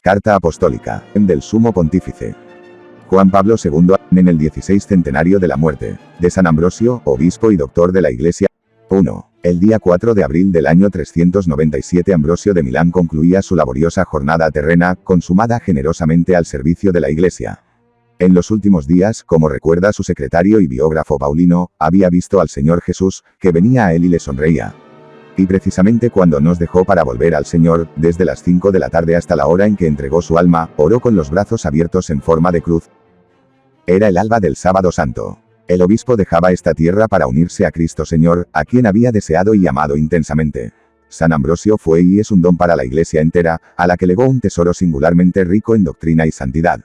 Carta apostólica del Sumo Pontífice Juan Pablo II, en el 16 centenario de la muerte de San Ambrosio, obispo y doctor de la Iglesia. 1. El día 4 de abril del año 397 Ambrosio de Milán concluía su laboriosa jornada terrena, consumada generosamente al servicio de la Iglesia. En los últimos días, como recuerda su secretario y biógrafo Paulino, había visto al Señor Jesús, que venía a él y le sonreía. Y precisamente cuando nos dejó para volver al Señor, desde las 5 de la tarde hasta la hora en que entregó su alma, oró con los brazos abiertos en forma de cruz. Era el alba del Sábado Santo. El obispo dejaba esta tierra para unirse a Cristo Señor, a quien había deseado y amado intensamente. San Ambrosio fue y es un don para la Iglesia entera, a la que legó un tesoro singularmente rico en doctrina y santidad.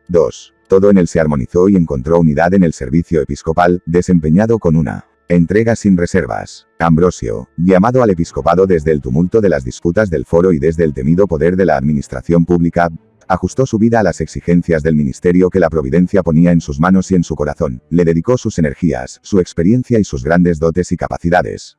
2. Todo en él se armonizó y encontró unidad en el servicio episcopal, desempeñado con una entrega sin reservas. Ambrosio, llamado al episcopado desde el tumulto de las disputas del foro y desde el temido poder de la administración pública, ajustó su vida a las exigencias del ministerio que la providencia ponía en sus manos y en su corazón, le dedicó sus energías, su experiencia y sus grandes dotes y capacidades.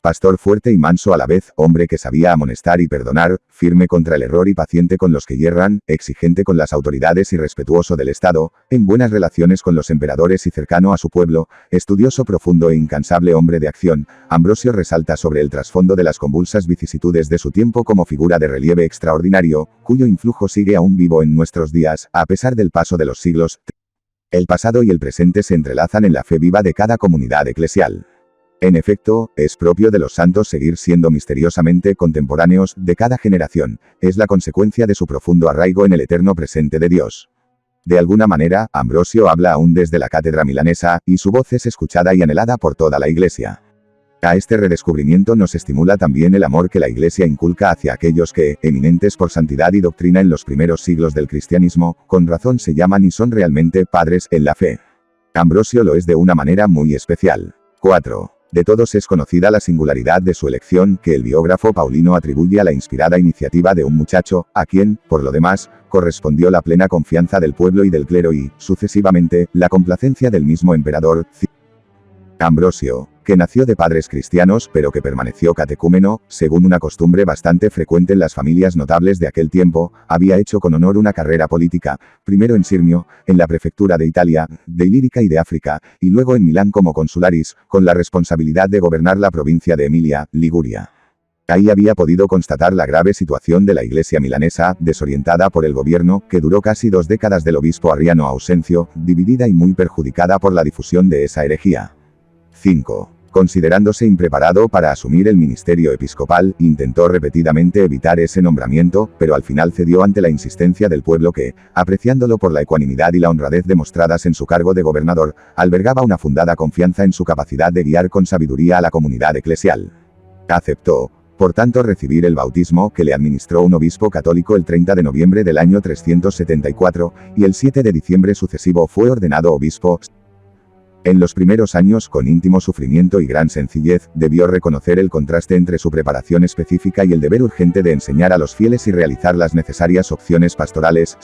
Pastor fuerte y manso a la vez, hombre que sabía amonestar y perdonar, firme contra el error y paciente con los que yerran, exigente con las autoridades y respetuoso del Estado, en buenas relaciones con los emperadores y cercano a su pueblo, estudioso profundo e incansable hombre de acción, Ambrosio resalta sobre el trasfondo de las convulsas vicisitudes de su tiempo como figura de relieve extraordinario, cuyo influjo sigue aún vivo en nuestros días, a pesar del paso de los siglos. El pasado y el presente se entrelazan en la fe viva de cada comunidad eclesial. En efecto, es propio de los santos seguir siendo misteriosamente contemporáneos de cada generación, es la consecuencia de su profundo arraigo en el eterno presente de Dios. De alguna manera, Ambrosio habla aún desde la cátedra milanesa, y su voz es escuchada y anhelada por toda la Iglesia. A este redescubrimiento nos estimula también el amor que la Iglesia inculca hacia aquellos que, eminentes por santidad y doctrina en los primeros siglos del cristianismo, con razón se llaman y son realmente padres en la fe. Ambrosio lo es de una manera muy especial. 4. De todos es conocida la singularidad de su elección, que el biógrafo Paulino atribuye a la inspirada iniciativa de un muchacho, a quien, por lo demás, correspondió la plena confianza del pueblo y del clero y, sucesivamente, la complacencia del mismo emperador. Ambrosio, que nació de padres cristianos pero que permaneció catecúmeno, según una costumbre bastante frecuente en las familias notables de aquel tiempo, había hecho con honor una carrera política, primero en Sirmio, en la prefectura de Italia, de Ilírica y de África, y luego en Milán como consularis, con la responsabilidad de gobernar la provincia de Emilia, Liguria. Ahí había podido constatar la grave situación de la iglesia milanesa, desorientada por el gobierno, que duró casi 2 décadas del obispo Arriano Ausencio, dividida y muy perjudicada por la difusión de esa herejía. 5. Considerándose impreparado para asumir el ministerio episcopal, intentó repetidamente evitar ese nombramiento, pero al final cedió ante la insistencia del pueblo que, apreciándolo por la ecuanimidad y la honradez demostradas en su cargo de gobernador, albergaba una fundada confianza en su capacidad de guiar con sabiduría a la comunidad eclesial. Aceptó, por tanto, recibir el bautismo que le administró un obispo católico el 30 de noviembre del año 374, y el 7 de diciembre sucesivo fue ordenado obispo. En los primeros años, con íntimo sufrimiento y gran sencillez, debió reconocer el contraste entre su preparación específica y el deber urgente de enseñar a los fieles y realizar las necesarias opciones pastorales.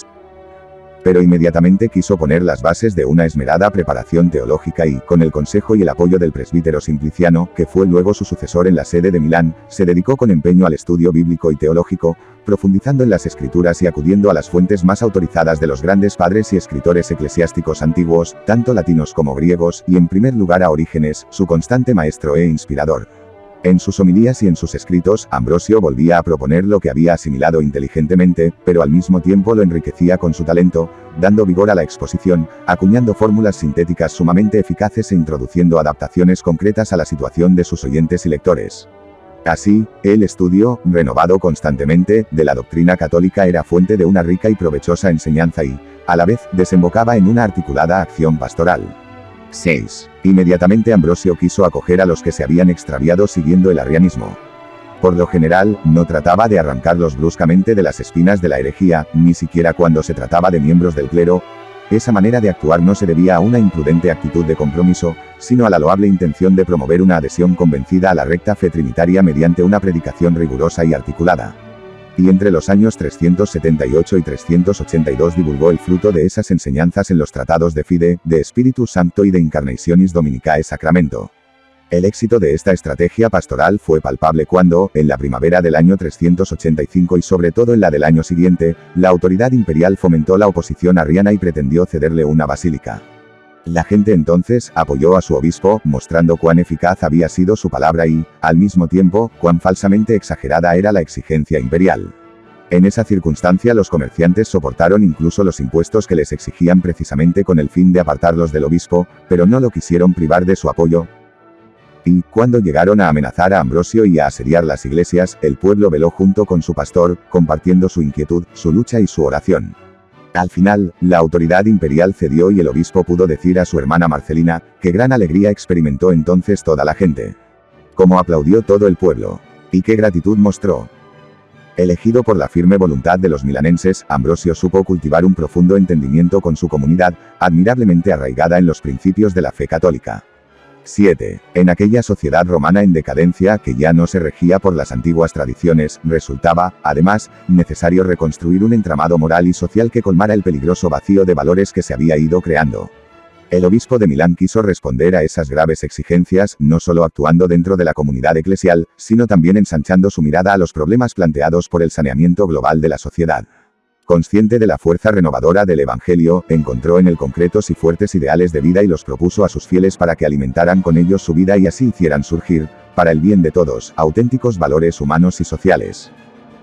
Pero inmediatamente quiso poner las bases de una esmerada preparación teológica y, con el consejo y el apoyo del presbítero Simpliciano, que fue luego su sucesor en la sede de Milán, se dedicó con empeño al estudio bíblico y teológico, profundizando en las escrituras y acudiendo a las fuentes más autorizadas de los grandes padres y escritores eclesiásticos antiguos, tanto latinos como griegos, y en primer lugar a Orígenes, su constante maestro e inspirador. En sus homilías y en sus escritos, Ambrosio volvía a proponer lo que había asimilado inteligentemente, pero al mismo tiempo lo enriquecía con su talento, dando vigor a la exposición, acuñando fórmulas sintéticas sumamente eficaces e introduciendo adaptaciones concretas a la situación de sus oyentes y lectores. Así, el estudio, renovado constantemente, de la doctrina católica era fuente de una rica y provechosa enseñanza y, a la vez, desembocaba en una articulada acción pastoral. 6. Inmediatamente Ambrosio quiso acoger a los que se habían extraviado siguiendo el arrianismo. Por lo general, no trataba de arrancarlos bruscamente de las espinas de la herejía, ni siquiera cuando se trataba de miembros del clero. Esa manera de actuar no se debía a una imprudente actitud de compromiso, sino a la loable intención de promover una adhesión convencida a la recta fe trinitaria mediante una predicación rigurosa y articulada. Y entre los años 378 y 382 divulgó el fruto de esas enseñanzas en los tratados de Fide, de Spiritus Sancto y de Incarnationis Dominicae Sacramento. El éxito de esta estrategia pastoral fue palpable cuando, en la primavera del año 385 y sobre todo en la del año siguiente, la autoridad imperial fomentó la oposición arriana y pretendió cederle una basílica. La gente entonces apoyó a su obispo, mostrando cuán eficaz había sido su palabra y, al mismo tiempo, cuán falsamente exagerada era la exigencia imperial. En esa circunstancia los comerciantes soportaron incluso los impuestos que les exigían precisamente con el fin de apartarlos del obispo, pero no lo quisieron privar de su apoyo. Y, cuando llegaron a amenazar a Ambrosio y a asediar las iglesias, el pueblo veló junto con su pastor, compartiendo su inquietud, su lucha y su oración. Al final, la autoridad imperial cedió y el obispo pudo decir a su hermana Marcelina, qué gran alegría experimentó entonces toda la gente. Cómo aplaudió todo el pueblo. Y qué gratitud mostró. Elegido por la firme voluntad de los milanenses, Ambrosio supo cultivar un profundo entendimiento con su comunidad, admirablemente arraigada en los principios de la fe católica. 7. En aquella sociedad romana en decadencia que ya no se regía por las antiguas tradiciones, resultaba, además, necesario reconstruir un entramado moral y social que colmara el peligroso vacío de valores que se había ido creando. El obispo de Milán quiso responder a esas graves exigencias, no solo actuando dentro de la comunidad eclesial, sino también ensanchando su mirada a los problemas planteados por el saneamiento global de la sociedad. Consciente de la fuerza renovadora del Evangelio, encontró en el concretos y fuertes ideales de vida y los propuso a sus fieles para que alimentaran con ellos su vida y así hicieran surgir, para el bien de todos, auténticos valores humanos y sociales.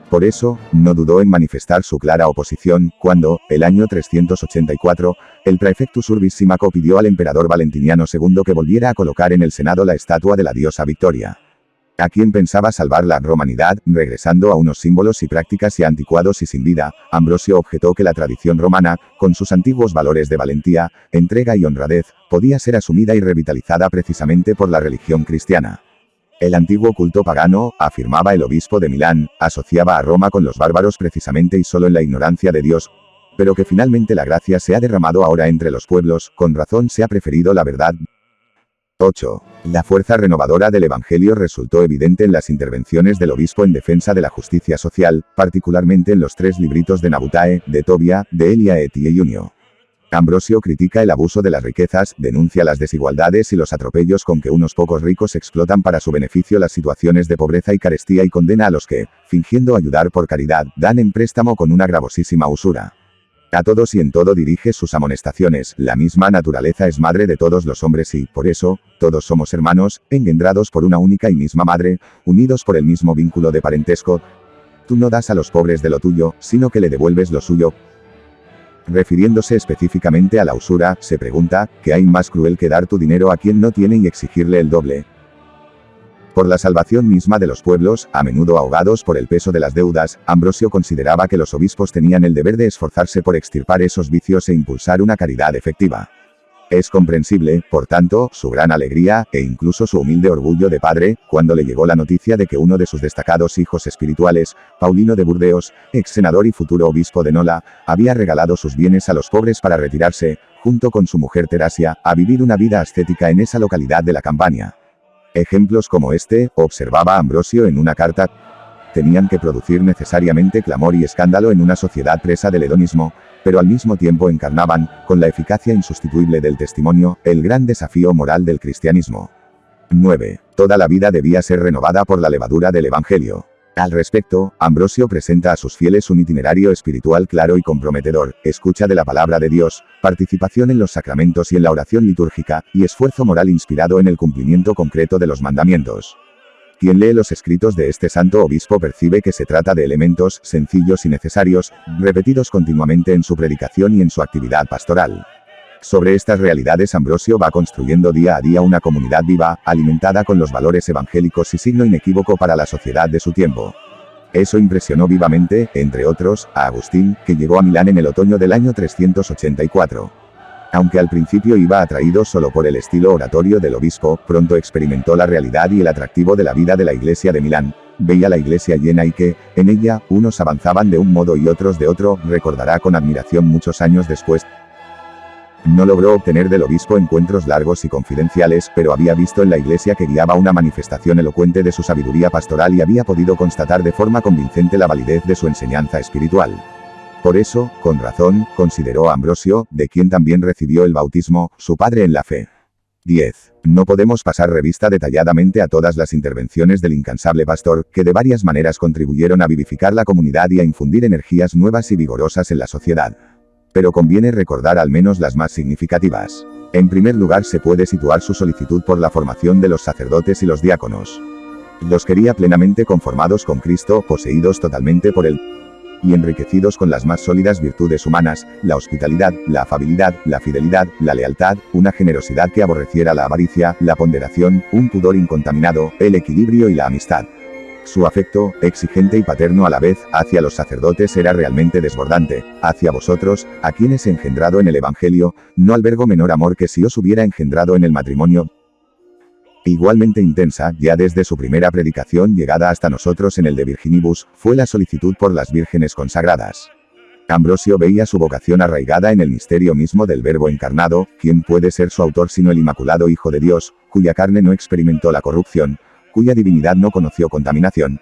Por eso, no dudó en manifestar su clara oposición, cuando, el año 384, el Praefectus Urbis Símaco pidió al emperador Valentiniano II que volviera a colocar en el Senado la estatua de la diosa Victoria. A quien pensaba salvar la romanidad, regresando a unos símbolos y prácticas ya anticuados y sin vida, Ambrosio objetó que la tradición romana, con sus antiguos valores de valentía, entrega y honradez, podía ser asumida y revitalizada precisamente por la religión cristiana. El antiguo culto pagano, afirmaba el obispo de Milán, asociaba a Roma con los bárbaros precisamente y solo en la ignorancia de Dios, pero que finalmente la gracia se ha derramado ahora entre los pueblos, con razón se ha preferido la verdad. 8. La fuerza renovadora del Evangelio resultó evidente en las intervenciones del obispo en defensa de la justicia social, particularmente en los 3 libritos de Nabutae, de Tobia, de Elia et Iunio. Ambrosio critica el abuso de las riquezas, denuncia las desigualdades y los atropellos con que unos pocos ricos explotan para su beneficio las situaciones de pobreza y carestía y condena a los que, fingiendo ayudar por caridad, dan en préstamo con una gravosísima usura. A todos y en todo dirige sus amonestaciones, la misma naturaleza es madre de todos los hombres y, por eso, todos somos hermanos, engendrados por una única y misma madre, unidos por el mismo vínculo de parentesco. Tú no das a los pobres de lo tuyo, sino que le devuelves lo suyo. Refiriéndose específicamente a la usura, se pregunta, ¿qué hay más cruel que dar tu dinero a quien no tiene y exigirle el doble? Por la salvación misma de los pueblos, a menudo ahogados por el peso de las deudas, Ambrosio consideraba que los obispos tenían el deber de esforzarse por extirpar esos vicios e impulsar una caridad efectiva. Es comprensible, por tanto, su gran alegría, e incluso su humilde orgullo de padre, cuando le llegó la noticia de que uno de sus destacados hijos espirituales, Paulino de Burdeos, ex senador y futuro obispo de Nola, había regalado sus bienes a los pobres para retirarse, junto con su mujer Terasia, a vivir una vida ascética en esa localidad de la Campania. Ejemplos como este, observaba Ambrosio en una carta, tenían que producir necesariamente clamor y escándalo en una sociedad presa del hedonismo, pero al mismo tiempo encarnaban, con la eficacia insustituible del testimonio, el gran desafío moral del cristianismo. 9. Toda la vida debía ser renovada por la levadura del Evangelio. Al respecto, Ambrosio presenta a sus fieles un itinerario espiritual claro y comprometedor, escucha de la palabra de Dios, participación en los sacramentos y en la oración litúrgica, y esfuerzo moral inspirado en el cumplimiento concreto de los mandamientos. Quien lee los escritos de este santo obispo percibe que se trata de elementos sencillos y necesarios, repetidos continuamente en su predicación y en su actividad pastoral. Sobre estas realidades Ambrosio va construyendo día a día una comunidad viva, alimentada con los valores evangélicos y signo inequívoco para la sociedad de su tiempo. Eso impresionó vivamente, entre otros, a Agustín, que llegó a Milán en el otoño del año 384. Aunque al principio iba atraído solo por el estilo oratorio del obispo, pronto experimentó la realidad y el atractivo de la vida de la iglesia de Milán. Veía la iglesia llena y que, en ella, unos avanzaban de un modo y otros de otro, recordará con admiración muchos años después. No logró obtener del obispo encuentros largos y confidenciales, pero había visto en la iglesia que guiaba una manifestación elocuente de su sabiduría pastoral y había podido constatar de forma convincente la validez de su enseñanza espiritual. Por eso, con razón, consideró a Ambrosio, de quien también recibió el bautismo, su padre en la fe. 10. No podemos pasar revista detalladamente a todas las intervenciones del incansable pastor, que de varias maneras contribuyeron a vivificar la comunidad y a infundir energías nuevas y vigorosas en la sociedad. Pero conviene recordar al menos las más significativas. En primer lugar se puede situar su solicitud por la formación de los sacerdotes y los diáconos. Los quería plenamente conformados con Cristo, poseídos totalmente por él y enriquecidos con las más sólidas virtudes humanas, la hospitalidad, la afabilidad, la fidelidad, la lealtad, una generosidad que aborreciera la avaricia, la ponderación, un pudor incontaminado, el equilibrio y la amistad. Su afecto, exigente y paterno a la vez, hacia los sacerdotes era realmente desbordante. Hacia vosotros, a quienes he engendrado en el Evangelio, no albergo menor amor que si os hubiera engendrado en el matrimonio. Igualmente intensa, ya desde su primera predicación llegada hasta nosotros en el de Virginibus, fue la solicitud por las vírgenes consagradas. Ambrosio veía su vocación arraigada en el misterio mismo del Verbo encarnado, quien puede ser su autor sino el Inmaculado Hijo de Dios, cuya carne no experimentó la corrupción, cuya divinidad no conoció contaminación.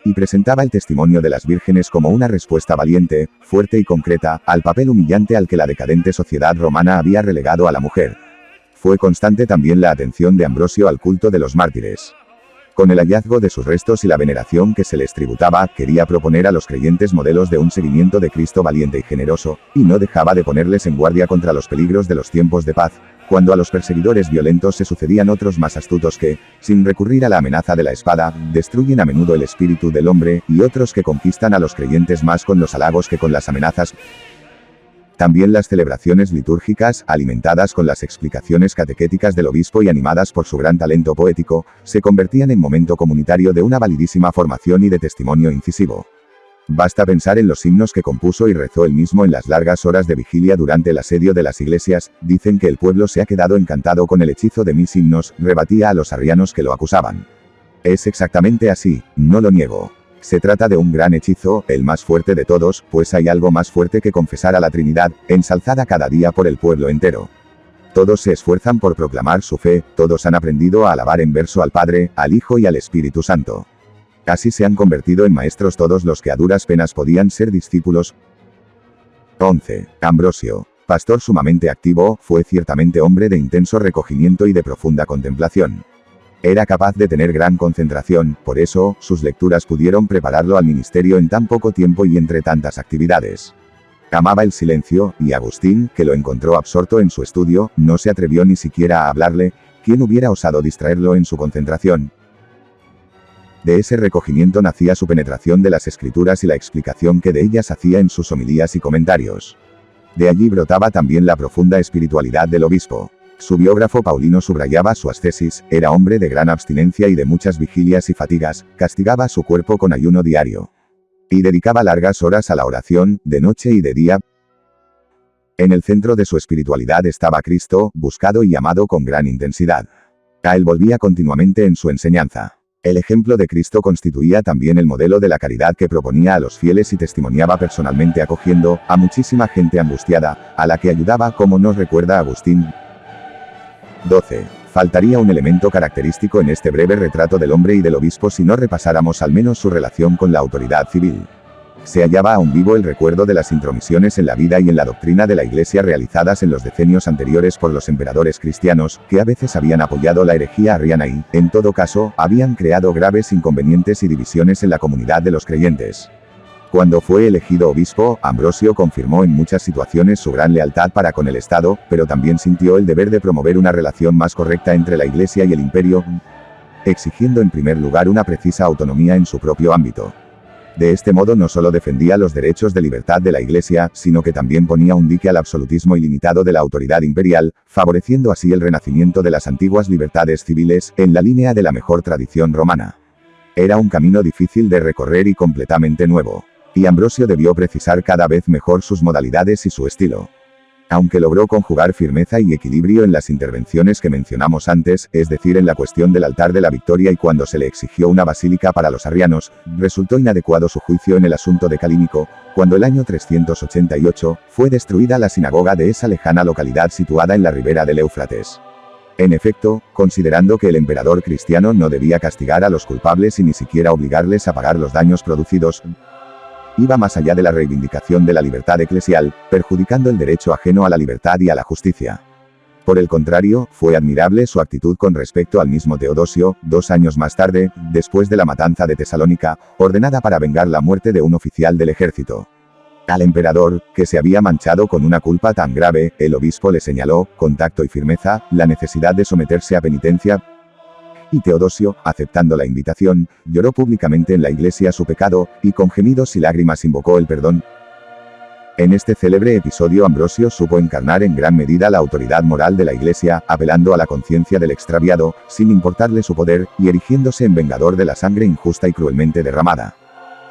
Y presentaba el testimonio de las vírgenes como una respuesta valiente, fuerte y concreta, al papel humillante al que la decadente sociedad romana había relegado a la mujer. Fue constante también la atención de Ambrosio al culto de los mártires. Con el hallazgo de sus restos y la veneración que se les tributaba, quería proponer a los creyentes modelos de un seguimiento de Cristo valiente y generoso, y no dejaba de ponerles en guardia contra los peligros de los tiempos de paz, cuando a los perseguidores violentos se sucedían otros más astutos que, sin recurrir a la amenaza de la espada, destruyen a menudo el espíritu del hombre, y otros que conquistan a los creyentes más con los halagos que con las amenazas. También las celebraciones litúrgicas, alimentadas con las explicaciones catequéticas del obispo y animadas por su gran talento poético, se convertían en momento comunitario de una validísima formación y de testimonio incisivo. Basta pensar en los himnos que compuso y rezó él mismo en las largas horas de vigilia durante el asedio de las iglesias. Dicen que el pueblo se ha quedado encantado con el hechizo de mis himnos, rebatía a los arrianos que lo acusaban. Es exactamente así, no lo niego. Se trata de un gran hechizo, el más fuerte de todos, pues hay algo más fuerte que confesar a la Trinidad, ensalzada cada día por el pueblo entero. Todos se esfuerzan por proclamar su fe, todos han aprendido a alabar en verso al Padre, al Hijo y al Espíritu Santo. Así se han convertido en maestros todos los que a duras penas podían ser discípulos. 11. Ambrosio. Pastor sumamente activo, fue ciertamente hombre de intenso recogimiento y de profunda contemplación. Era capaz de tener gran concentración, por eso, sus lecturas pudieron prepararlo al ministerio en tan poco tiempo y entre tantas actividades. Amaba el silencio, y Agustín, que lo encontró absorto en su estudio, no se atrevió ni siquiera a hablarle. ¿Quién hubiera osado distraerlo en su concentración? De ese recogimiento nacía su penetración de las escrituras y la explicación que de ellas hacía en sus homilías y comentarios. De allí brotaba también la profunda espiritualidad del obispo. Su biógrafo Paulino subrayaba su ascesis, era hombre de gran abstinencia y de muchas vigilias y fatigas, castigaba su cuerpo con ayuno diario. Y dedicaba largas horas a la oración, de noche y de día. En el centro de su espiritualidad estaba Cristo, buscado y amado con gran intensidad. A él volvía continuamente en su enseñanza. El ejemplo de Cristo constituía también el modelo de la caridad que proponía a los fieles y testimoniaba personalmente acogiendo a muchísima gente angustiada, a la que ayudaba como nos recuerda Agustín. 12. Faltaría un elemento característico en este breve retrato del hombre y del obispo si no repasáramos al menos su relación con la autoridad civil. Se hallaba aún vivo el recuerdo de las intromisiones en la vida y en la doctrina de la Iglesia realizadas en los decenios anteriores por los emperadores cristianos, que a veces habían apoyado la herejía arriana y, en todo caso, habían creado graves inconvenientes y divisiones en la comunidad de los creyentes. Cuando fue elegido obispo, Ambrosio confirmó en muchas situaciones su gran lealtad para con el Estado, pero también sintió el deber de promover una relación más correcta entre la Iglesia y el imperio, exigiendo en primer lugar una precisa autonomía en su propio ámbito. De este modo no solo defendía los derechos de libertad de la Iglesia, sino que también ponía un dique al absolutismo ilimitado de la autoridad imperial, favoreciendo así el renacimiento de las antiguas libertades civiles, en la línea de la mejor tradición romana. Era un camino difícil de recorrer y completamente nuevo. Y Ambrosio debió precisar cada vez mejor sus modalidades y su estilo. Aunque logró conjugar firmeza y equilibrio en las intervenciones que mencionamos antes, es decir, en la cuestión del altar de la Victoria y cuando se le exigió una basílica para los arrianos, resultó inadecuado su juicio en el asunto de Calínico, cuando el año 388, fue destruida la sinagoga de esa lejana localidad situada en la ribera del Éufrates. En efecto, considerando que el emperador cristiano no debía castigar a los culpables y ni siquiera obligarles a pagar los daños producidos, iba más allá de la reivindicación de la libertad eclesial, perjudicando el derecho ajeno a la libertad y a la justicia. Por el contrario, fue admirable su actitud con respecto al mismo Teodosio, 2 años más tarde, después de la matanza de Tesalónica, ordenada para vengar la muerte de un oficial del ejército. Al emperador, que se había manchado con una culpa tan grave, el obispo le señaló, con tacto y firmeza, la necesidad de someterse a penitencia, y Teodosio, aceptando la invitación, lloró públicamente en la iglesia su pecado, y con gemidos y lágrimas invocó el perdón. En este célebre episodio Ambrosio supo encarnar en gran medida la autoridad moral de la Iglesia, apelando a la conciencia del extraviado, sin importarle su poder, y erigiéndose en vengador de la sangre injusta y cruelmente derramada.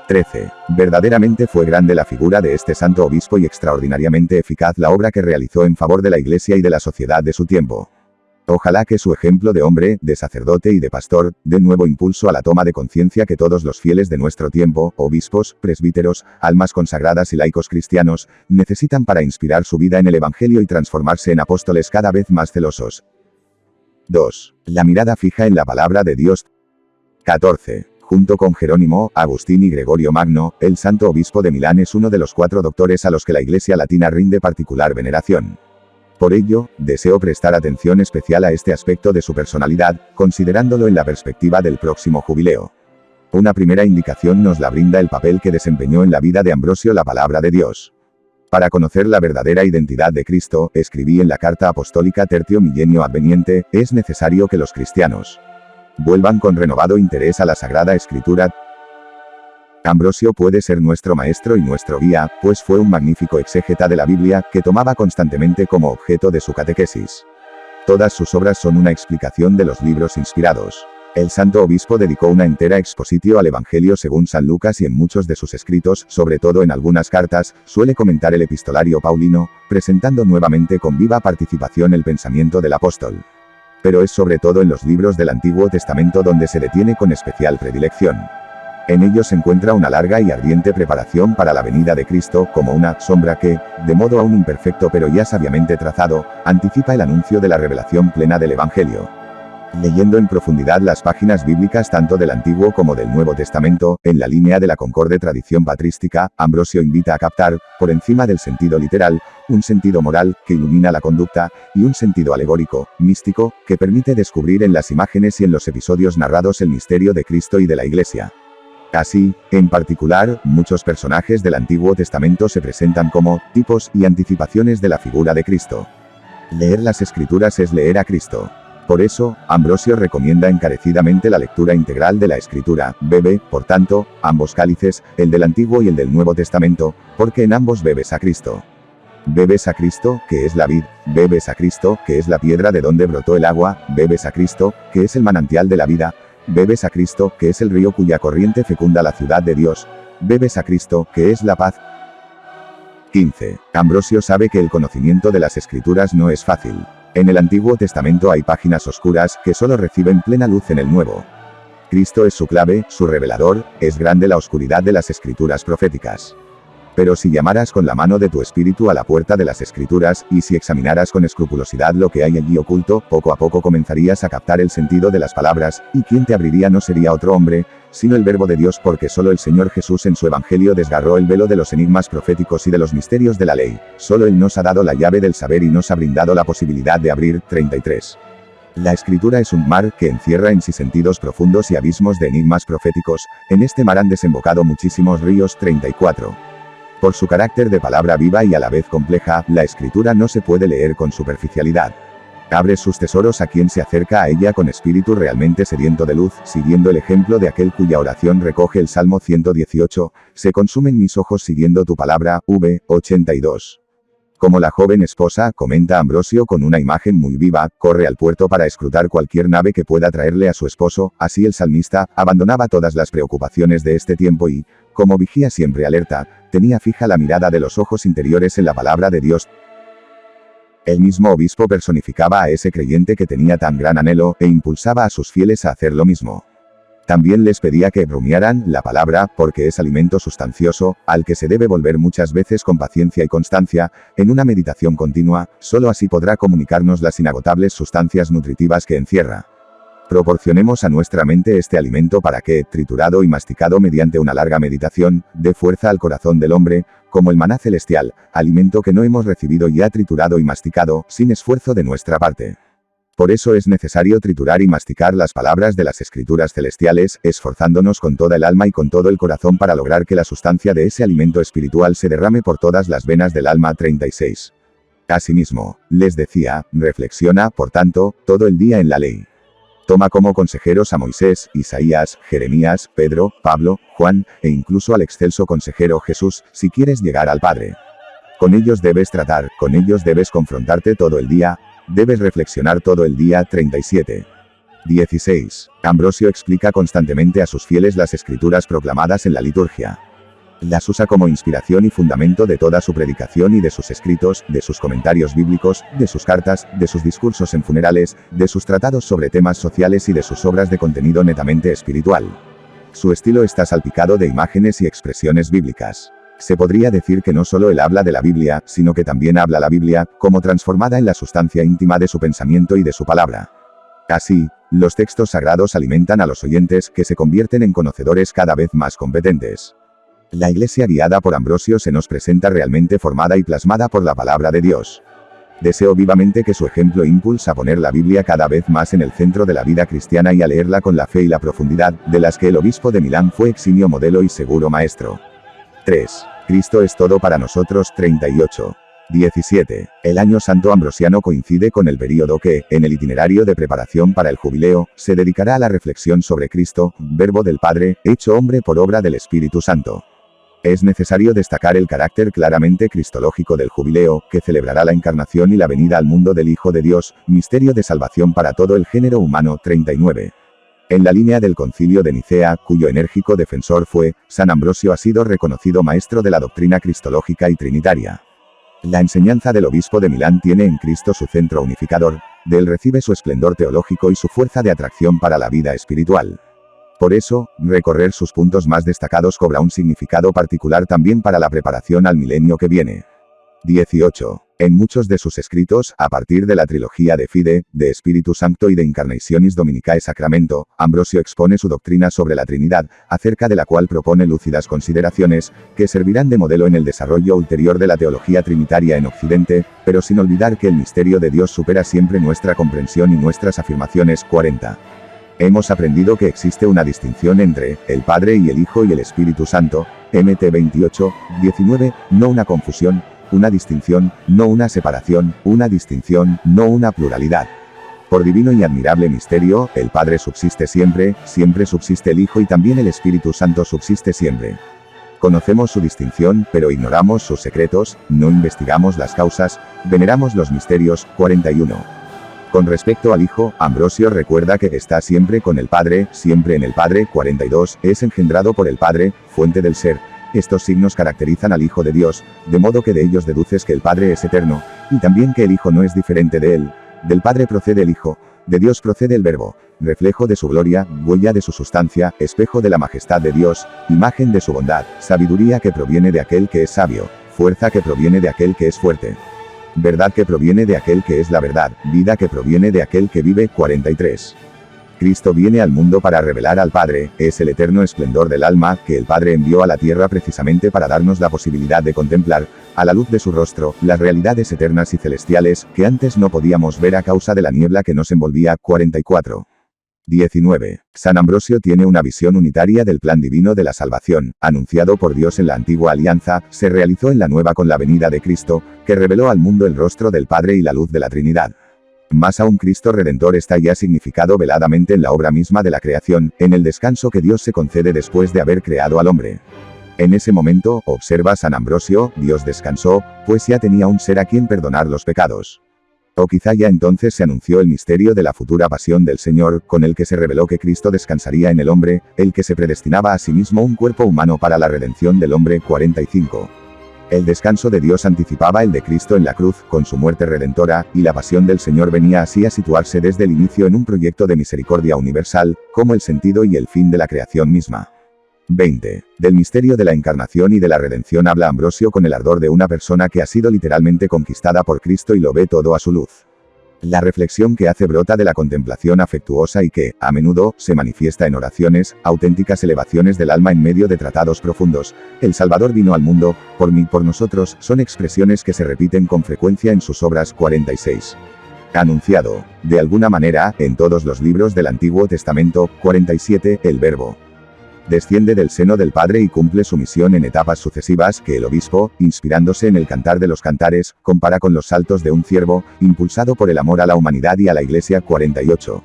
13. Verdaderamente fue grande la figura de este santo obispo y extraordinariamente eficaz la obra que realizó en favor de la Iglesia y de la sociedad de su tiempo. Ojalá que su ejemplo de hombre, de sacerdote y de pastor, dé nuevo impulso a la toma de conciencia que todos los fieles de nuestro tiempo, obispos, presbíteros, almas consagradas y laicos cristianos, necesitan para inspirar su vida en el Evangelio y transformarse en apóstoles cada vez más celosos. 2. La mirada fija en la palabra de Dios. 14. Junto con Jerónimo, Agustín y Gregorio Magno, el santo obispo de Milán es uno de los 4 doctores a los que la Iglesia latina rinde particular veneración. Por ello, deseo prestar atención especial a este aspecto de su personalidad, considerándolo en la perspectiva del próximo jubileo. Una primera indicación nos la brinda el papel que desempeñó en la vida de Ambrosio la palabra de Dios. Para conocer la verdadera identidad de Cristo, escribí en la carta apostólica Tertio Millennio Adveniente, es necesario que los cristianos vuelvan con renovado interés a la Sagrada Escritura. Ambrosio puede ser nuestro maestro y nuestro guía, pues fue un magnífico exégeta de la Biblia, que tomaba constantemente como objeto de su catequesis. Todas sus obras son una explicación de los libros inspirados. El santo obispo dedicó una entera expositio al Evangelio según San Lucas y en muchos de sus escritos, sobre todo en algunas cartas, suele comentar el epistolario paulino, presentando nuevamente con viva participación el pensamiento del apóstol. Pero es sobre todo en los libros del Antiguo Testamento donde se detiene con especial predilección. En ellos se encuentra una larga y ardiente preparación para la venida de Cristo, como una sombra que, de modo aún imperfecto pero ya sabiamente trazado, anticipa el anuncio de la revelación plena del Evangelio. Leyendo en profundidad las páginas bíblicas tanto del Antiguo como del Nuevo Testamento, en la línea de la concorde tradición patrística, Ambrosio invita a captar, por encima del sentido literal, un sentido moral, que ilumina la conducta, y un sentido alegórico, místico, que permite descubrir en las imágenes y en los episodios narrados el misterio de Cristo y de la Iglesia. Así, en particular, muchos personajes del Antiguo Testamento se presentan como tipos y anticipaciones de la figura de Cristo. Leer las Escrituras es leer a Cristo. Por eso, Ambrosio recomienda encarecidamente la lectura integral de la Escritura. Bebe, por tanto, ambos cálices, el del Antiguo y el del Nuevo Testamento, porque en ambos bebes a Cristo. Bebes a Cristo, que es la vid, bebes a Cristo, que es la piedra de donde brotó el agua, bebes a Cristo, que es el manantial de la vida, bebes a Cristo, que es el río cuya corriente fecunda la ciudad de Dios, bebes a Cristo, que es la paz. 15. Ambrosio sabe que el conocimiento de las Escrituras no es fácil. En el Antiguo Testamento hay páginas oscuras, que solo reciben plena luz en el Nuevo. Cristo es su clave, su revelador, es grande la oscuridad de las Escrituras proféticas. Pero si llamaras con la mano de tu espíritu a la puerta de las Escrituras, y si examinaras con escrupulosidad lo que hay allí oculto, poco a poco comenzarías a captar el sentido de las palabras, y quien te abriría no sería otro hombre, sino el Verbo de Dios, porque solo el Señor Jesús en su Evangelio desgarró el velo de los enigmas proféticos y de los misterios de la ley. Solo Él nos ha dado la llave del saber y nos ha brindado la posibilidad de abrir. 33. La Escritura es un mar que encierra en sí sentidos profundos y abismos de enigmas proféticos. En este mar han desembocado muchísimos ríos. 34. Por su carácter de palabra viva y a la vez compleja, la Escritura no se puede leer con superficialidad. Abre sus tesoros a quien se acerca a ella con espíritu realmente sediento de luz, siguiendo el ejemplo de aquel cuya oración recoge el Salmo 118, se consumen mis ojos siguiendo tu palabra. 82. Como la joven esposa, comenta Ambrosio con una imagen muy viva, corre al puerto para escrutar cualquier nave que pueda traerle a su esposo, así el salmista, abandonaba todas las preocupaciones de este tiempo y, como vigía siempre alerta, tenía fija la mirada de los ojos interiores en la palabra de Dios. El mismo obispo personificaba a ese creyente que tenía tan gran anhelo, e impulsaba a sus fieles a hacer lo mismo. También les pedía que rumiaran la palabra, porque es alimento sustancioso, al que se debe volver muchas veces con paciencia y constancia, en una meditación continua, solo así podrá comunicarnos las inagotables sustancias nutritivas que encierra. Proporcionemos a nuestra mente este alimento para que, triturado y masticado mediante una larga meditación, dé fuerza al corazón del hombre, como el maná celestial, alimento que no hemos recibido ya triturado y masticado, sin esfuerzo de nuestra parte. Por eso es necesario triturar y masticar las palabras de las escrituras celestiales, esforzándonos con toda el alma y con todo el corazón para lograr que la sustancia de ese alimento espiritual se derrame por todas las venas del alma. 36. Asimismo, les decía, reflexiona, por tanto, todo el día en la ley. Toma como consejeros a Moisés, Isaías, Jeremías, Pedro, Pablo, Juan, e incluso al excelso consejero Jesús, si quieres llegar al Padre. Con ellos debes tratar, con ellos debes confrontarte todo el día, debes reflexionar todo el día. 37. 16. Ambrosio explica constantemente a sus fieles las escrituras proclamadas en la liturgia. Las usa como inspiración y fundamento de toda su predicación y de sus escritos, de sus comentarios bíblicos, de sus cartas, de sus discursos en funerales, de sus tratados sobre temas sociales y de sus obras de contenido netamente espiritual. Su estilo está salpicado de imágenes y expresiones bíblicas. Se podría decir que no solo él habla de la Biblia, sino que también habla la Biblia, como transformada en la sustancia íntima de su pensamiento y de su palabra. Así, los textos sagrados alimentan a los oyentes, que se convierten en conocedores cada vez más competentes. La Iglesia guiada por Ambrosio se nos presenta realmente formada y plasmada por la palabra de Dios. Deseo vivamente que su ejemplo impulsa a poner la Biblia cada vez más en el centro de la vida cristiana y a leerla con la fe y la profundidad, de las que el obispo de Milán fue eximio modelo y seguro maestro. 3. Cristo es todo para nosotros. 38. 17. El año santo ambrosiano coincide con el período que, en el itinerario de preparación para el jubileo, se dedicará a la reflexión sobre Cristo, Verbo del Padre, hecho hombre por obra del Espíritu Santo. Es necesario destacar el carácter claramente cristológico del jubileo, que celebrará la encarnación y la venida al mundo del Hijo de Dios, misterio de salvación para todo el género humano. 39. En la línea del Concilio de Nicea, cuyo enérgico defensor fue, San Ambrosio ha sido reconocido maestro de la doctrina cristológica y trinitaria. La enseñanza del obispo de Milán tiene en Cristo su centro unificador, de él recibe su esplendor teológico y su fuerza de atracción para la vida espiritual. Por eso, recorrer sus puntos más destacados cobra un significado particular también para la preparación al milenio que viene. 18. En muchos de sus escritos, a partir de la trilogía de Fide, de Espíritu Sancto y de Incarnationis Dominicae Sacramento, Ambrosio expone su doctrina sobre la Trinidad, acerca de la cual propone lúcidas consideraciones, que servirán de modelo en el desarrollo ulterior de la teología trinitaria en Occidente, pero sin olvidar que el misterio de Dios supera siempre nuestra comprensión y nuestras afirmaciones. 40. Hemos aprendido que existe una distinción entre el Padre y el Hijo y el Espíritu Santo, MT 28, 19, no una confusión, una distinción, no una separación, una distinción, no una pluralidad. Por divino y admirable misterio, el Padre subsiste siempre, siempre subsiste el Hijo y también el Espíritu Santo subsiste siempre. Conocemos su distinción, pero ignoramos sus secretos, no investigamos las causas, veneramos los misterios. 41. Con respecto al Hijo, Ambrosio recuerda que está siempre con el Padre, siempre en el Padre. 42, es engendrado por el Padre, fuente del ser. Estos signos caracterizan al Hijo de Dios, de modo que de ellos deduces que el Padre es eterno, y también que el Hijo no es diferente de él. Del Padre procede el Hijo, de Dios procede el Verbo, reflejo de su gloria, huella de su sustancia, espejo de la majestad de Dios, imagen de su bondad, sabiduría que proviene de aquel que es sabio, fuerza que proviene de aquel que es fuerte. Verdad que proviene de aquel que es la verdad, vida que proviene de aquel que vive. 43. Cristo viene al mundo para revelar al Padre, es el eterno esplendor del alma, que el Padre envió a la tierra precisamente para darnos la posibilidad de contemplar, a la luz de su rostro, las realidades eternas y celestiales, que antes no podíamos ver a causa de la niebla que nos envolvía. 44. 19. San Ambrosio tiene una visión unitaria del plan divino de la salvación, anunciado por Dios en la antigua alianza, se realizó en la nueva con la venida de Cristo, que reveló al mundo el rostro del Padre y la luz de la Trinidad. Más aún, Cristo Redentor está ya significado veladamente en la obra misma de la creación, en el descanso que Dios se concede después de haber creado al hombre. En ese momento, observa San Ambrosio, Dios descansó, pues ya tenía un ser a quien perdonar los pecados. O quizá ya entonces se anunció el misterio de la futura pasión del Señor, con el que se reveló que Cristo descansaría en el hombre, el que se predestinaba a sí mismo un cuerpo humano para la redención del hombre. 45. El descanso de Dios anticipaba el de Cristo en la cruz, con su muerte redentora, y la pasión del Señor venía así a situarse desde el inicio en un proyecto de misericordia universal, como el sentido y el fin de la creación misma. 20. Del misterio de la encarnación y de la redención habla Ambrosio con el ardor de una persona que ha sido literalmente conquistada por Cristo y lo ve todo a su luz. La reflexión que hace brota de la contemplación afectuosa y que, a menudo, se manifiesta en oraciones, auténticas elevaciones del alma en medio de tratados profundos. El Salvador vino al mundo, por mí, por nosotros, son expresiones que se repiten con frecuencia en sus obras 46. Anunciado, de alguna manera, en todos los libros del Antiguo Testamento. 47. El Verbo desciende del seno del Padre y cumple su misión en etapas sucesivas que el obispo, inspirándose en el Cantar de los Cantares, compara con los saltos de un ciervo, impulsado por el amor a la humanidad y a la Iglesia. 48.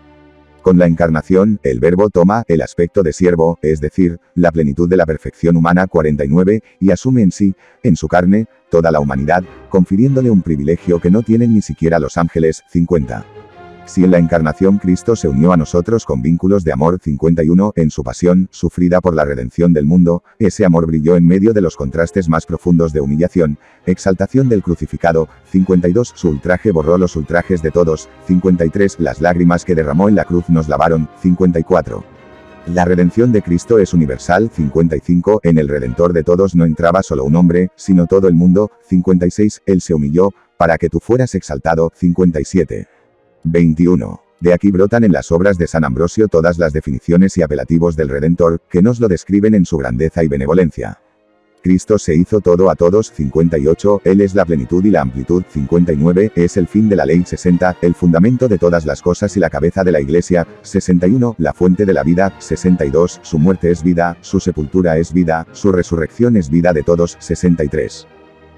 Con la encarnación, el Verbo toma el aspecto de siervo, es decir, la plenitud de la perfección humana. 49, y asume en sí, en su carne, toda la humanidad, confiriéndole un privilegio que no tienen ni siquiera los ángeles. 50. Si en la encarnación Cristo se unió a nosotros con vínculos de amor. 51, en su pasión, sufrida por la redención del mundo, ese amor brilló en medio de los contrastes más profundos de humillación, exaltación del crucificado. 52, su ultraje borró los ultrajes de todos. 53, las lágrimas que derramó en la cruz nos lavaron. 54. La redención de Cristo es universal. 55, en el Redentor de todos no entraba solo un hombre, sino todo el mundo. 56, él se humilló, para que tú fueras exaltado. 57. 21. De aquí brotan en las obras de San Ambrosio todas las definiciones y apelativos del Redentor, que nos lo describen en su grandeza y benevolencia. Cristo se hizo todo a todos. 58, Él es la plenitud y la amplitud. 59, es el fin de la ley. 60, el fundamento de todas las cosas y la cabeza de la Iglesia. 61, la fuente de la vida. 62, su muerte es vida, su sepultura es vida, su resurrección es vida de todos. 63.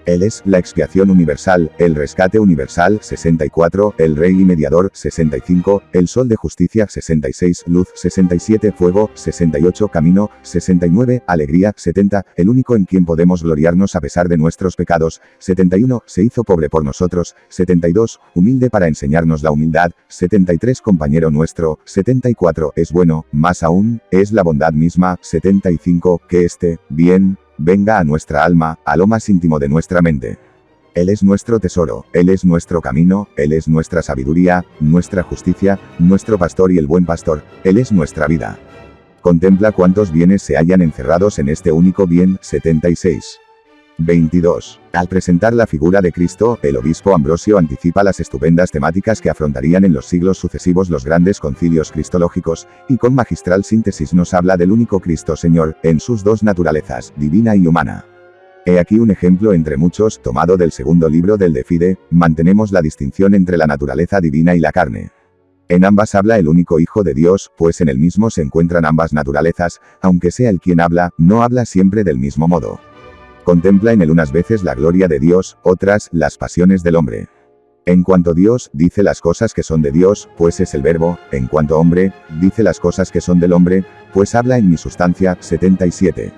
Él es la expiación universal, el rescate universal. 64, el Rey y mediador. 65, el Sol de justicia. 66, luz. 67, fuego. 68, camino. 69, alegría. 70, el único en quien podemos gloriarnos a pesar de nuestros pecados. 71, se hizo pobre por nosotros. 72, humilde para enseñarnos la humildad. 73, compañero nuestro. 74, es bueno, más aún, es la bondad misma. 75, que este bien venga a nuestra alma, a lo más íntimo de nuestra mente. Él es nuestro tesoro, Él es nuestro camino, Él es nuestra sabiduría, nuestra justicia, nuestro pastor y el buen pastor, Él es nuestra vida. Contempla cuántos bienes se hallan encerrados en este único bien. 76. 22. Al presentar la figura de Cristo, el obispo Ambrosio anticipa las estupendas temáticas que afrontarían en los siglos sucesivos los grandes concilios cristológicos, y con magistral síntesis nos habla del único Cristo Señor, en sus dos naturalezas, divina y humana. He aquí un ejemplo entre muchos, tomado del segundo libro del De Fide. Mantenemos la distinción entre la naturaleza divina y la carne. En ambas habla el único Hijo de Dios, pues en el mismo se encuentran ambas naturalezas, aunque sea el quien habla, no habla siempre del mismo modo. Contempla en él unas veces la gloria de Dios, otras, las pasiones del hombre. En cuanto Dios, dice las cosas que son de Dios, pues es el verbo; en cuanto hombre, dice las cosas que son del hombre, pues habla en mi sustancia. 77.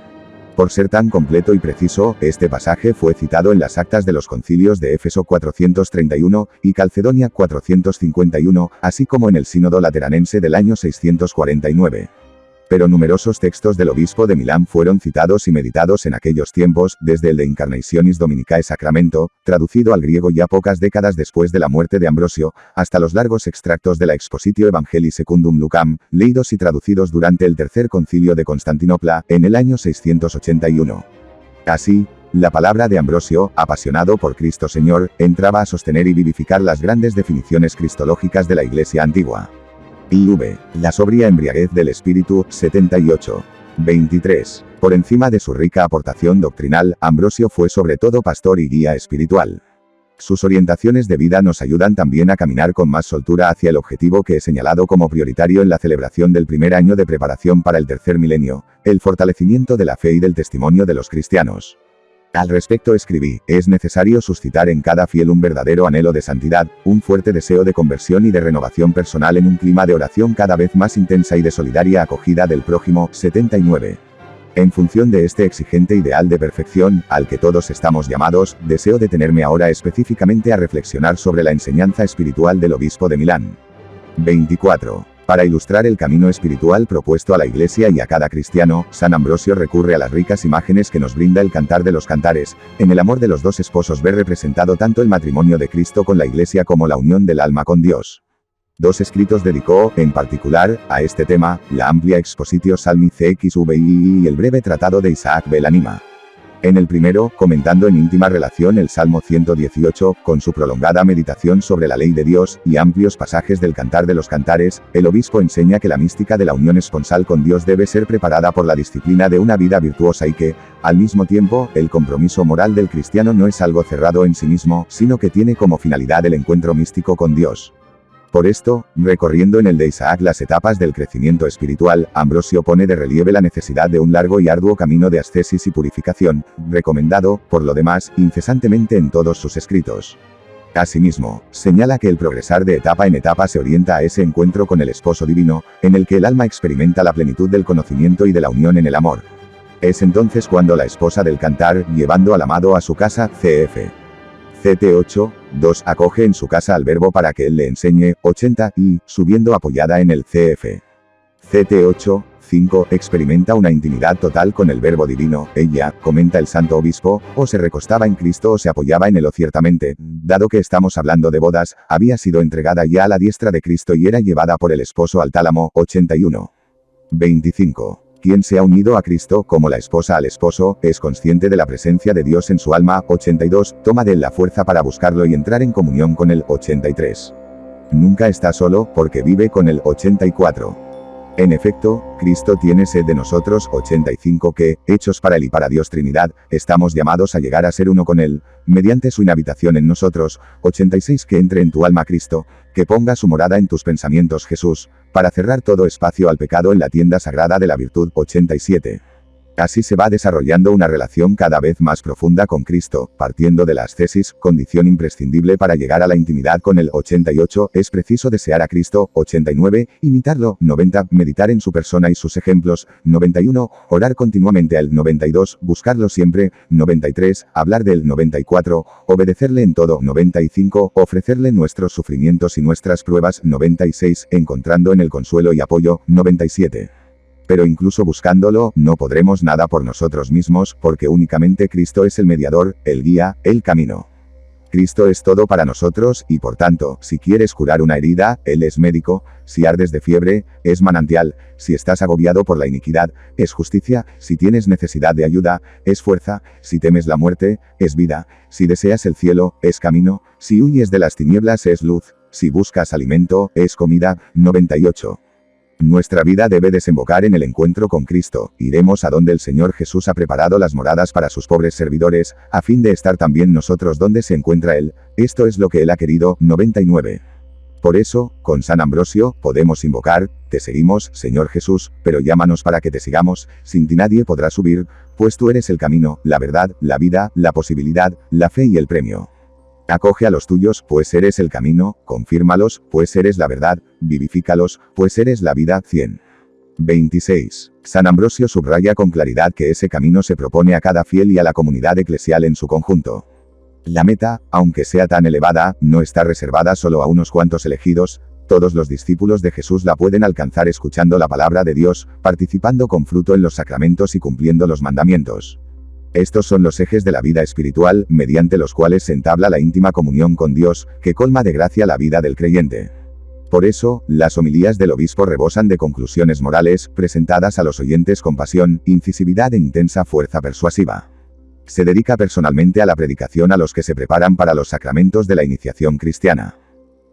Por ser tan completo y preciso, este pasaje fue citado en las actas de los concilios de Éfeso 431, y Calcedonia 451, así como en el Sínodo Lateranense del año 649. Pero numerosos textos del obispo de Milán fueron citados y meditados en aquellos tiempos, desde el de Incarnationis Dominicae Sacramento, traducido al griego ya pocas décadas después de la muerte de Ambrosio, hasta los largos extractos de la Expositio Evangelii Secundum Lucam, leídos y traducidos durante el Tercer Concilio de Constantinopla, en el año 681. Así, la palabra de Ambrosio, apasionado por Cristo Señor, entraba a sostener y vivificar las grandes definiciones cristológicas de la Iglesia antigua. IV. La sobria embriaguez del espíritu. 78. 23. Por encima de su rica aportación doctrinal, Ambrosio fue sobre todo pastor y guía espiritual. Sus orientaciones de vida nos ayudan también a caminar con más soltura hacia el objetivo que he señalado como prioritario en la celebración del primer año de preparación para el tercer milenio, el fortalecimiento de la fe y del testimonio de los cristianos. Al respecto escribí: es necesario suscitar en cada fiel un verdadero anhelo de santidad, un fuerte deseo de conversión y de renovación personal en un clima de oración cada vez más intensa y de solidaria acogida del prójimo. 79. En función de este exigente ideal de perfección, al que todos estamos llamados, deseo detenerme ahora específicamente a reflexionar sobre la enseñanza espiritual del obispo de Milán. 24. Para ilustrar el camino espiritual propuesto a la Iglesia y a cada cristiano, San Ambrosio recurre a las ricas imágenes que nos brinda el Cantar de los Cantares. En el amor de los dos esposos ve representado tanto el matrimonio de Cristo con la Iglesia como la unión del alma con Dios. Dos escritos dedicó, en particular, a este tema: la amplia Expositio Salmi CXVII y el breve tratado de Isaac Belanima. En el primero, comentando en íntima relación el Salmo 118, con su prolongada meditación sobre la ley de Dios, y amplios pasajes del Cantar de los Cantares, el obispo enseña que la mística de la unión esponsal con Dios debe ser preparada por la disciplina de una vida virtuosa y que, al mismo tiempo, el compromiso moral del cristiano no es algo cerrado en sí mismo, sino que tiene como finalidad el encuentro místico con Dios. Por esto, recorriendo en el de Isaac las etapas del crecimiento espiritual, Ambrosio pone de relieve la necesidad de un largo y arduo camino de ascesis y purificación, recomendado, por lo demás, incesantemente en todos sus escritos. Asimismo, señala que el progresar de etapa en etapa se orienta a ese encuentro con el Esposo Divino, en el que el alma experimenta la plenitud del conocimiento y de la unión en el amor. Es entonces cuando la esposa del Cantar, llevando al amado a su casa, cf. CT8, 2 acoge en su casa al verbo para que él le enseñe, 80, y, subiendo apoyada en el cf. CT8, 5, experimenta una intimidad total con el verbo divino, ella, comenta el santo obispo, o se recostaba en Cristo o se apoyaba en él o ciertamente, dado que estamos hablando de bodas, había sido entregada ya a la diestra de Cristo y era llevada por el esposo al tálamo, 81. 25. Quien se ha unido a Cristo, como la esposa al esposo, es consciente de la presencia de Dios en su alma, 82, toma de él la fuerza para buscarlo y entrar en comunión con él, 83. Nunca está solo, porque vive con él, 84. En efecto, Cristo tiene sed de nosotros, 85, que, hechos para él y para Dios Trinidad, estamos llamados a llegar a ser uno con él, mediante su inhabitación en nosotros, 86, que entre en tu alma Cristo, que ponga su morada en tus pensamientos Jesús, para cerrar todo espacio al pecado en la tienda sagrada de la virtud, 87. Así se va desarrollando una relación cada vez más profunda con Cristo, partiendo de la ascesis, condición imprescindible para llegar a la intimidad con el 88, es preciso desear a Cristo, 89, imitarlo, 90, meditar en su persona y sus ejemplos, 91, orar continuamente al 92, buscarlo siempre, 93, hablar del 94, obedecerle en todo, 95, ofrecerle nuestros sufrimientos y nuestras pruebas, 96, encontrando en el consuelo y apoyo, 97. Pero incluso buscándolo, no podremos nada por nosotros mismos, porque únicamente Cristo es el mediador, el guía, el camino. Cristo es todo para nosotros, y por tanto, si quieres curar una herida, Él es médico, si ardes de fiebre, es manantial, si estás agobiado por la iniquidad, es justicia, si tienes necesidad de ayuda, es fuerza, si temes la muerte, es vida, si deseas el cielo, es camino, si huyes de las tinieblas es luz, si buscas alimento, es comida, 98. Nuestra vida debe desembocar en el encuentro con Cristo, iremos a donde el Señor Jesús ha preparado las moradas para sus pobres servidores, a fin de estar también nosotros donde se encuentra Él, esto es lo que Él ha querido, 99. Por eso, con San Ambrosio, podemos invocar, te seguimos, Señor Jesús, pero llámanos para que te sigamos, sin ti nadie podrá subir, pues tú eres el camino, la verdad, la vida, la posibilidad, la fe y el premio. Acoge a los tuyos, pues eres el camino, confírmalos, pues eres la verdad, vivifícalos, pues eres la vida, 100. 26. San Ambrosio subraya con claridad que ese camino se propone a cada fiel y a la comunidad eclesial en su conjunto. La meta, aunque sea tan elevada, no está reservada solo a unos cuantos elegidos, todos los discípulos de Jesús la pueden alcanzar escuchando la palabra de Dios, participando con fruto en los sacramentos y cumpliendo los mandamientos. Estos son los ejes de la vida espiritual, mediante los cuales se entabla la íntima comunión con Dios, que colma de gracia la vida del creyente. Por eso, las homilías del obispo rebosan de conclusiones morales, presentadas a los oyentes con pasión, incisividad e intensa fuerza persuasiva. Se dedica personalmente a la predicación a los que se preparan para los sacramentos de la iniciación cristiana.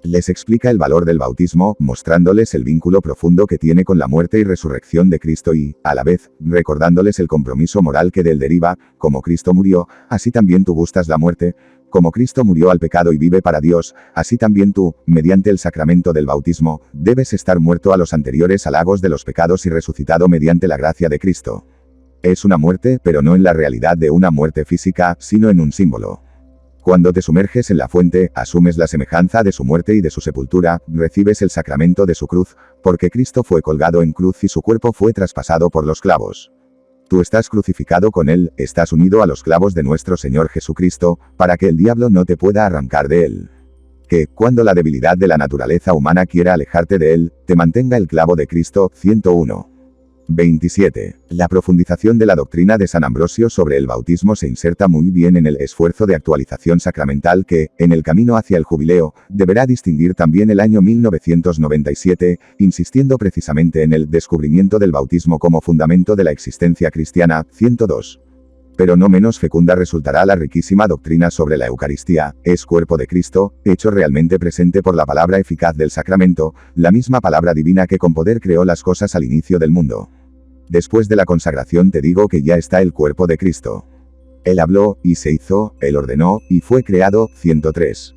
Les explica el valor del bautismo, mostrándoles el vínculo profundo que tiene con la muerte y resurrección de Cristo y, a la vez, recordándoles el compromiso moral que de él deriva, como Cristo murió, así también tú gustas la muerte, como Cristo murió al pecado y vive para Dios, así también tú, mediante el sacramento del bautismo, debes estar muerto a los anteriores halagos de los pecados y resucitado mediante la gracia de Cristo. Es una muerte, pero no en la realidad de una muerte física, sino en un símbolo. Cuando te sumerges en la fuente, asumes la semejanza de su muerte y de su sepultura, recibes el sacramento de su cruz, porque Cristo fue colgado en cruz y su cuerpo fue traspasado por los clavos. Tú estás crucificado con él, estás unido a los clavos de nuestro Señor Jesucristo, para que el diablo no te pueda arrancar de él. Que, cuando la debilidad de la naturaleza humana quiera alejarte de él, te mantenga el clavo de Cristo, 101. 27. La profundización de la doctrina de San Ambrosio sobre el bautismo se inserta muy bien en el esfuerzo de actualización sacramental que, en el camino hacia el jubileo, deberá distinguir también el año 1997, insistiendo precisamente en el descubrimiento del bautismo como fundamento de la existencia cristiana, 102. Pero no menos fecunda resultará la riquísima doctrina sobre la Eucaristía, es cuerpo de Cristo, hecho realmente presente por la palabra eficaz del sacramento, la misma palabra divina que con poder creó las cosas al inicio del mundo. Después de la consagración te digo que ya está el cuerpo de Cristo. Él habló, y se hizo, Él ordenó, y fue creado. 103.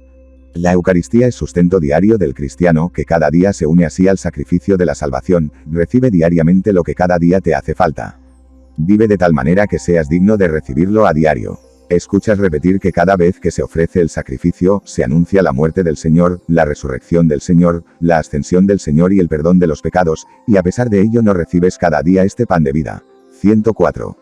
La Eucaristía es sustento diario del cristiano, que cada día se une así al sacrificio de la salvación, recibe diariamente lo que cada día te hace falta. Vive de tal manera que seas digno de recibirlo a diario. Escuchas repetir que cada vez que se ofrece el sacrificio, se anuncia la muerte del Señor, la resurrección del Señor, la ascensión del Señor y el perdón de los pecados, y a pesar de ello no recibes cada día este pan de vida. 104.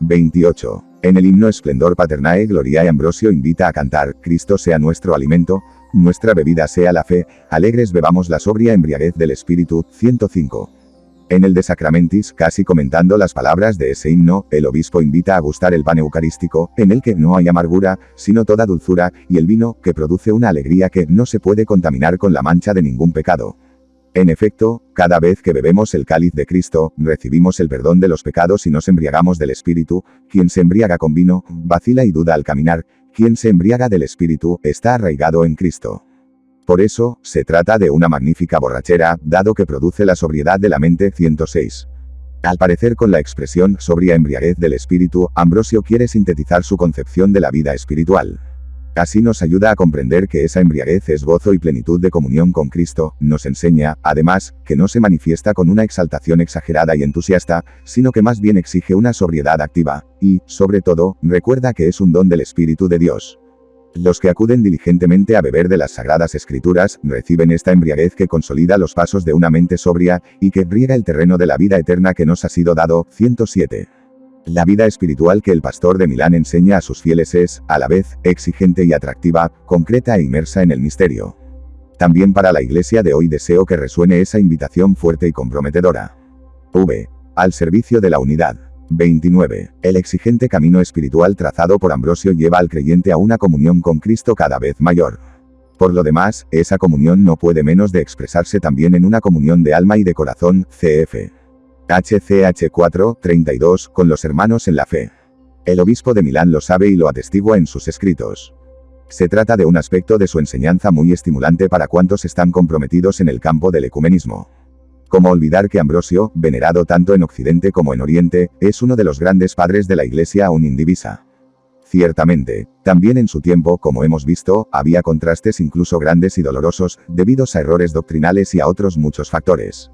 28. En el himno Esplendor Paternae Gloriae Ambrosio invita a cantar, Cristo sea nuestro alimento, nuestra bebida sea la fe, alegres bebamos la sobria embriaguez del Espíritu. 105. En el De Sacramentis, casi comentando las palabras de ese himno, el obispo invita a gustar el pan eucarístico, en el que no hay amargura, sino toda dulzura, y el vino, que produce una alegría que no se puede contaminar con la mancha de ningún pecado. En efecto, cada vez que bebemos el cáliz de Cristo, recibimos el perdón de los pecados y nos embriagamos del Espíritu. Quien se embriaga con vino, vacila y duda al caminar, quien se embriaga del Espíritu, está arraigado en Cristo. Por eso, se trata de una magnífica borrachera, dado que produce la sobriedad de la mente. 106. Al parecer con la expresión sobria embriaguez del Espíritu, Ambrosio quiere sintetizar su concepción de la vida espiritual. Así nos ayuda a comprender que esa embriaguez es gozo y plenitud de comunión con Cristo, nos enseña, además, que no se manifiesta con una exaltación exagerada y entusiasta, sino que más bien exige una sobriedad activa, y, sobre todo, recuerda que es un don del Espíritu de Dios. Los que acuden diligentemente a beber de las Sagradas Escrituras, reciben esta embriaguez que consolida los pasos de una mente sobria, y que riega el terreno de la vida eterna que nos ha sido dado. 107. La vida espiritual que el pastor de Milán enseña a sus fieles es, a la vez, exigente y atractiva, concreta e inmersa en el misterio. También para la Iglesia de hoy deseo que resuene esa invitación fuerte y comprometedora. Al servicio de la unidad. 29. El exigente camino espiritual trazado por Ambrosio lleva al creyente a una comunión con Cristo cada vez mayor. Por lo demás, esa comunión no puede menos de expresarse también en una comunión de alma y de corazón, cf. HCH 4:32, con los hermanos en la fe. El obispo de Milán lo sabe y lo atestigua en sus escritos. Se trata de un aspecto de su enseñanza muy estimulante para cuantos están comprometidos en el campo del ecumenismo. ¿Cómo olvidar que Ambrosio, venerado tanto en Occidente como en Oriente, es uno de los grandes padres de la Iglesia aún indivisa? Ciertamente, también en su tiempo, como hemos visto, había contrastes incluso grandes y dolorosos, debidos a errores doctrinales y a otros muchos factores.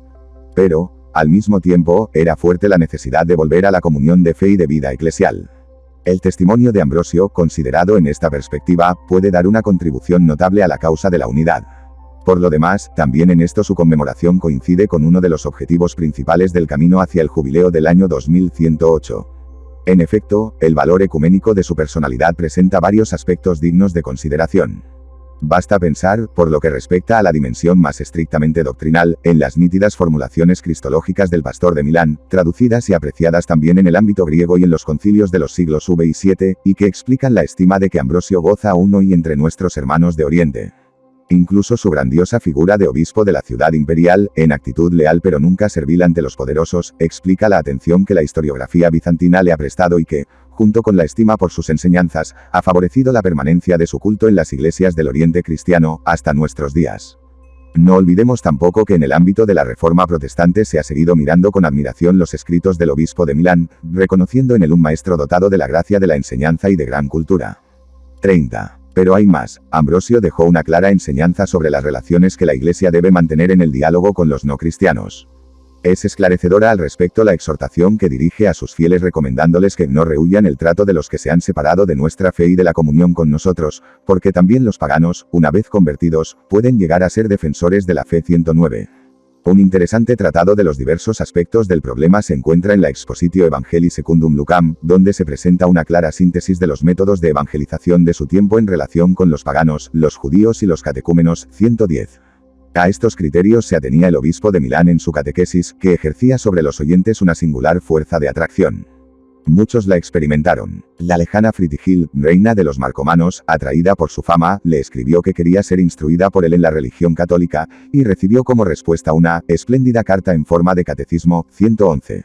Pero, al mismo tiempo, era fuerte la necesidad de volver a la comunión de fe y de vida eclesial. El testimonio de Ambrosio, considerado en esta perspectiva, puede dar una contribución notable a la causa de la unidad. Por lo demás, también en esto su conmemoración coincide con uno de los objetivos principales del camino hacia el jubileo del año 2108. En efecto, el valor ecuménico de su personalidad presenta varios aspectos dignos de consideración. Basta pensar, por lo que respecta a la dimensión más estrictamente doctrinal, en las nítidas formulaciones cristológicas del pastor de Milán, traducidas y apreciadas también en el ámbito griego y en los concilios de los siglos V y VII, y que explican la estima de que Ambrosio goza aún hoy entre nuestros hermanos de Oriente. Incluso su grandiosa figura de obispo de la ciudad imperial, en actitud leal pero nunca servil ante los poderosos, explica la atención que la historiografía bizantina le ha prestado y que, junto con la estima por sus enseñanzas, ha favorecido la permanencia de su culto en las iglesias del Oriente cristiano, hasta nuestros días. No olvidemos tampoco que en el ámbito de la Reforma protestante se ha seguido mirando con admiración los escritos del obispo de Milán, reconociendo en él un maestro dotado de la gracia de la enseñanza y de gran cultura. 30. Pero hay más. Ambrosio dejó una clara enseñanza sobre las relaciones que la Iglesia debe mantener en el diálogo con los no cristianos. Es esclarecedora al respecto la exhortación que dirige a sus fieles recomendándoles que no rehuyan el trato de los que se han separado de nuestra fe y de la comunión con nosotros, porque también los paganos, una vez convertidos, pueden llegar a ser defensores de la fe. 109. Un interesante tratado de los diversos aspectos del problema se encuentra en la Expositio Evangelii Secundum Lucam, donde se presenta una clara síntesis de los métodos de evangelización de su tiempo en relación con los paganos, los judíos y los catecúmenos. 110. A estos criterios se atenía el obispo de Milán en su catequesis, que ejercía sobre los oyentes una singular fuerza de atracción. Muchos la experimentaron. La lejana Fritigil, reina de los marcomanos, atraída por su fama, le escribió que quería ser instruida por él en la religión católica, y recibió como respuesta una espléndida carta en forma de catecismo. 111.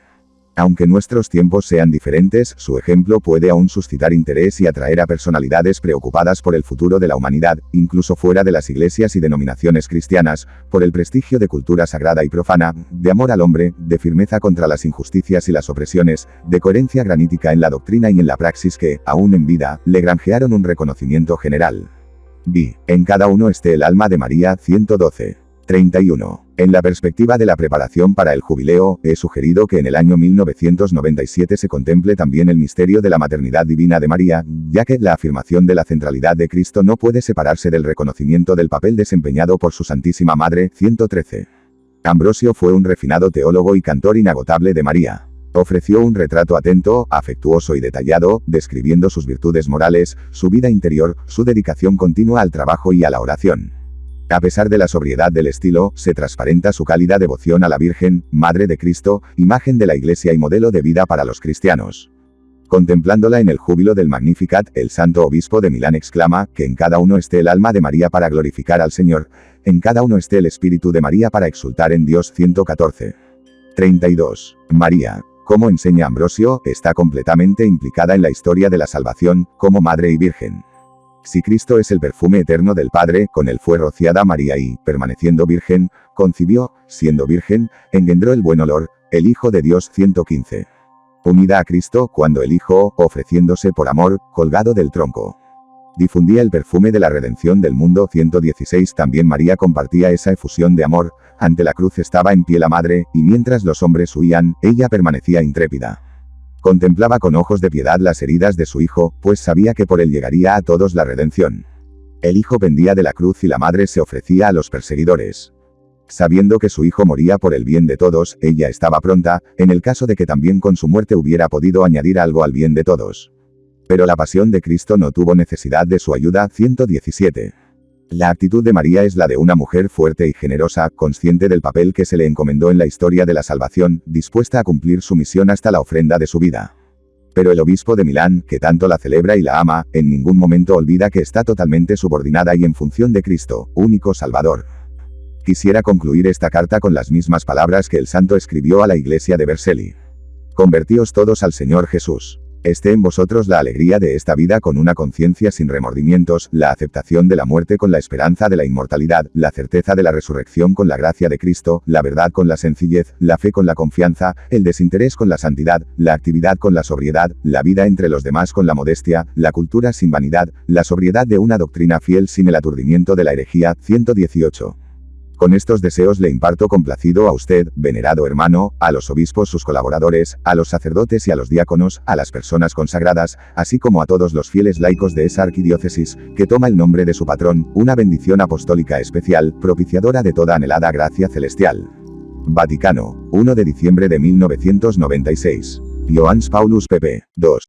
Aunque nuestros tiempos sean diferentes, su ejemplo puede aún suscitar interés y atraer a personalidades preocupadas por el futuro de la humanidad, incluso fuera de las iglesias y denominaciones cristianas, por el prestigio de cultura sagrada y profana, de amor al hombre, de firmeza contra las injusticias y las opresiones, de coherencia granítica en la doctrina y en la praxis que, aún en vida, le granjearon un reconocimiento general. En cada uno esté el alma de María. 112. 31. En la perspectiva de la preparación para el jubileo, he sugerido que en el año 1997 se contemple también el misterio de la maternidad divina de María, ya que la afirmación de la centralidad de Cristo no puede separarse del reconocimiento del papel desempeñado por su Santísima Madre. 113. Ambrosio fue un refinado teólogo y cantor inagotable de María. Ofreció un retrato atento, afectuoso y detallado, describiendo sus virtudes morales, su vida interior, su dedicación continua al trabajo y a la oración. A pesar de la sobriedad del estilo, se transparenta su cálida devoción a la Virgen, Madre de Cristo, imagen de la Iglesia y modelo de vida para los cristianos. Contemplándola en el júbilo del Magnificat, el santo obispo de Milán exclama, que en cada uno esté el alma de María para glorificar al Señor, en cada uno esté el espíritu de María para exultar en Dios. 114. 32. María, como enseña Ambrosio, está completamente implicada en la historia de la salvación, como Madre y Virgen. Si Cristo es el perfume eterno del Padre, con él fue rociada María y, permaneciendo virgen, concibió, siendo virgen, engendró el buen olor, el Hijo de Dios. 115. Unida a Cristo, cuando el Hijo, ofreciéndose por amor, colgado del tronco, difundía el perfume de la redención del mundo. 116. También María compartía esa efusión de amor, ante la cruz estaba en pie la Madre, y mientras los hombres huían, ella permanecía intrépida. Contemplaba con ojos de piedad las heridas de su Hijo, pues sabía que por él llegaría a todos la redención. El Hijo pendía de la cruz y la Madre se ofrecía a los perseguidores. Sabiendo que su Hijo moría por el bien de todos, ella estaba pronta, en el caso de que también con su muerte hubiera podido añadir algo al bien de todos. Pero la pasión de Cristo no tuvo necesidad de su ayuda. 117. La actitud de María es la de una mujer fuerte y generosa, consciente del papel que se le encomendó en la historia de la salvación, dispuesta a cumplir su misión hasta la ofrenda de su vida. Pero el obispo de Milán, que tanto la celebra y la ama, en ningún momento olvida que está totalmente subordinada y en función de Cristo, único Salvador. Quisiera concluir esta carta con las mismas palabras que el santo escribió a la iglesia de Vercelli. Convertíos todos al Señor Jesús. Esté en vosotros la alegría de esta vida con una conciencia sin remordimientos, la aceptación de la muerte con la esperanza de la inmortalidad, la certeza de la resurrección con la gracia de Cristo, la verdad con la sencillez, la fe con la confianza, el desinterés con la santidad, la actividad con la sobriedad, la vida entre los demás con la modestia, la cultura sin vanidad, la sobriedad de una doctrina fiel sin el aturdimiento de la herejía. 118. Con estos deseos le imparto complacido a usted, venerado hermano, a los obispos sus colaboradores, a los sacerdotes y a los diáconos, a las personas consagradas, así como a todos los fieles laicos de esa arquidiócesis, que toma el nombre de su patrón, una bendición apostólica especial, propiciadora de toda anhelada gracia celestial. Vaticano, 1 de diciembre de 1996. Johannes Paulus pp. 2.